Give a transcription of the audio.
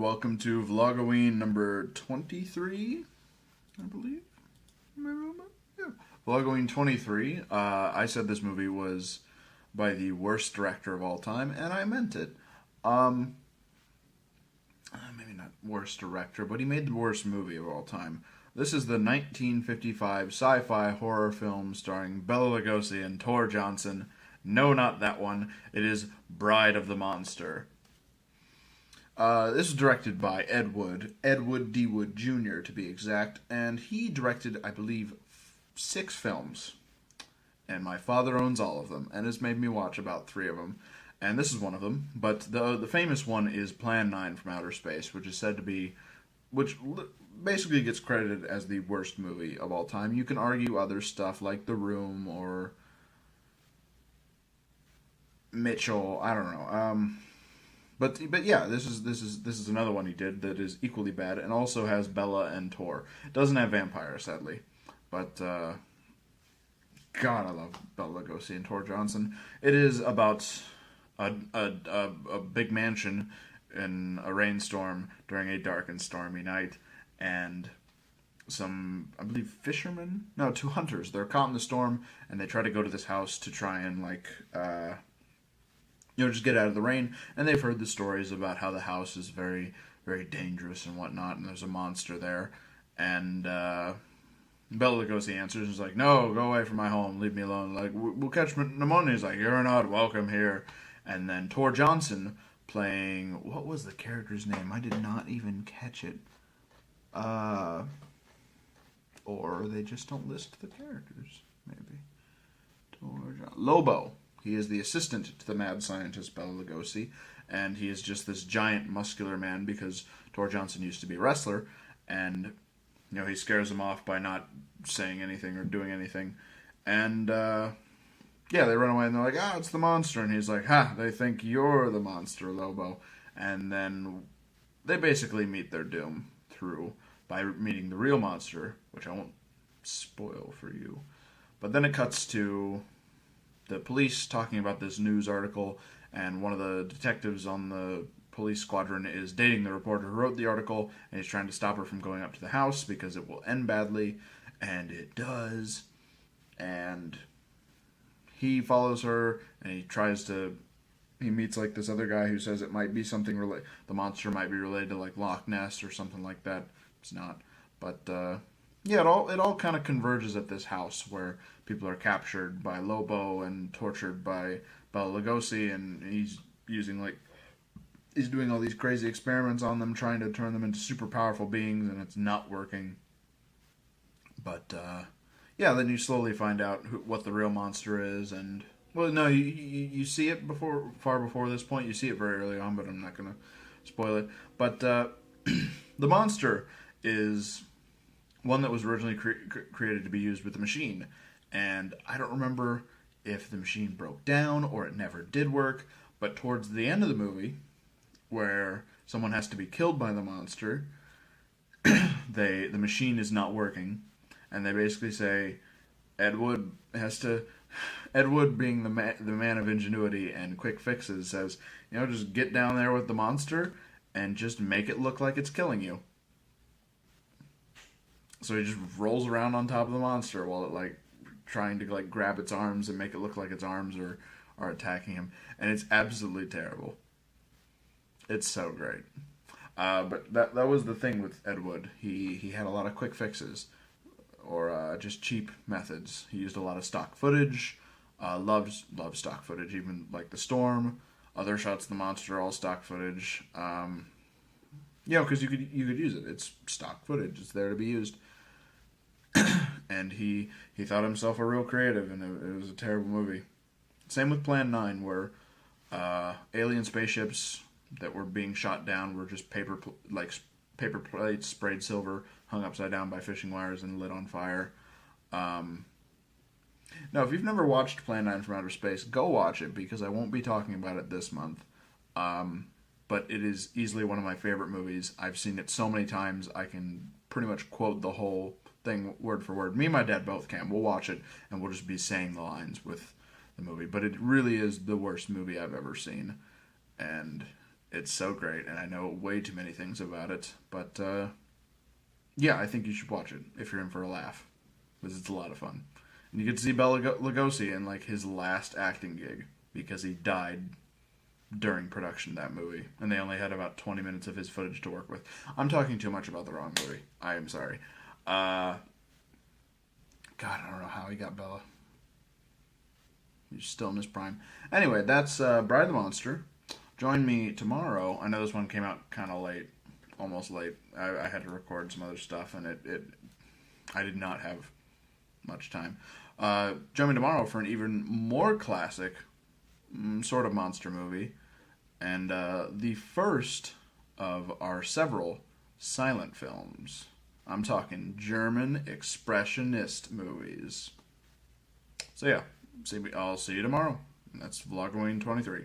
and welcome to Vlogoween number 23, I believe. Yeah. Vlogoween 23. I said this movie was by the worst director of all time, and I meant it. Maybe not worst director, but he made the worst movie of all time. This is the 1955 sci-fi horror film starring Bela Lugosi and Tor Johnson. No, not that one. It is Bride of the Monster. This was directed by Edward D. Wood Jr. to be exact, and he directed, I believe, 6 films. And my father owns all of them, and has made me watch about 3 of them. And this is one of them, but the famous one is Plan 9 from Outer Space, which is said to be, which basically gets credited as the worst movie of all time. You can argue other stuff like The Room or Mitchell, I don't know. But yeah, this is another one he did that is equally bad, and also has Bella and Tor. It doesn't have vampires, sadly, but God, I love Bela Lugosi and Tor Johnson. It is about a big mansion in a rainstorm during a dark and stormy night, and some, I believe, fishermen? No, 2 hunters. They're caught in the storm, and they try to go to this house to try and just get out of the rain. And they've heard the stories about how the house is very, very dangerous and whatnot, and there's a monster there. And Bela Lugosi answers and is like, "No, go away from my home, leave me alone. Like, we'll catch pneumonia." He's like, "You're not welcome here." And then Tor Johnson playing, what was the character's name? I did not even catch it. Or they just don't list the characters, maybe. Lobo. He is the assistant to the mad scientist Bela Lugosi, and he is just this giant muscular man because Tor Johnson used to be a wrestler, and he scares him off by not saying anything or doing anything. And yeah, they run away and they're like, "Ah, it's the monster," and he's like, "Ha, they think you're the monster, Lobo." And then they basically meet their doom by meeting the real monster, which I won't spoil for you. But then it cuts to the police talking about this news article, and one of the detectives on the police squadron is dating the reporter who wrote the article, and he's trying to stop her from going up to the house because it will end badly, and it does. And he follows her, and he meets like this other guy who says it might be something the monster might be related to like Loch Ness or something like that. It's not, but yeah, it all kind of converges at this house where people are captured by Lobo and tortured by Bela Lugosi, and he's doing all these crazy experiments on them, trying to turn them into super powerful beings, and it's not working. But yeah, then you slowly find out what the real monster is, and well, no, you see it far before this point. You see it very early on, but I'm not gonna spoil it. But the monster is one that was originally created to be used with the machine, and I don't remember if the machine broke down or it never did work. But towards the end of the movie, where someone has to be killed by the monster, the machine is not working, and they basically say Edward, being the man of ingenuity and quick fixes, says, just get down there with the monster and just make it look like it's killing you. So he just rolls around on top of the monster while it trying to grab its arms and make it look like its arms are attacking him, and it's absolutely terrible. It's so great. But that was the thing with Ed Wood. He had a lot of quick fixes, or just cheap methods. He used a lot of stock footage. Loves stock footage, even like the storm, other shots of the monster, all stock footage. Because you could use it. It's stock footage. It's there to be used. And he thought himself a real creative, and it was a terrible movie. Same with Plan 9, where alien spaceships that were being shot down were just paper plates sprayed silver, hung upside down by fishing wires, and lit on fire. Now, if you've never watched Plan 9 from Outer Space, go watch it, because I won't be talking about it this month. But it is easily one of my favorite movies. I've seen it so many times, I can pretty much quote the whole thing word for word. Me and my dad both can. We'll watch it, and we'll just be saying the lines with the movie. But it really is the worst movie I've ever seen. And It's so great, and I know way too many things about it. But yeah, I think you should watch it if you're in for a laugh, because it's a lot of fun. And you get to see Bela Lugosi in like his last acting gig because he died during production of that movie, and they only had about 20 minutes of his footage to work with. I'm talking too much about the wrong movie. I am sorry. God, I don't know how he got Bella. He's still in his prime. Anyway, that's Bride of the Monster. Join me tomorrow. I know this one came out kind of late, almost late. I had to record some other stuff, and I did not have much time. Join me tomorrow for an even more classic sort of monster movie, and the first of our several silent films. I'm talking German expressionist movies. So yeah, I'll see you tomorrow. That's Vlogoween 23.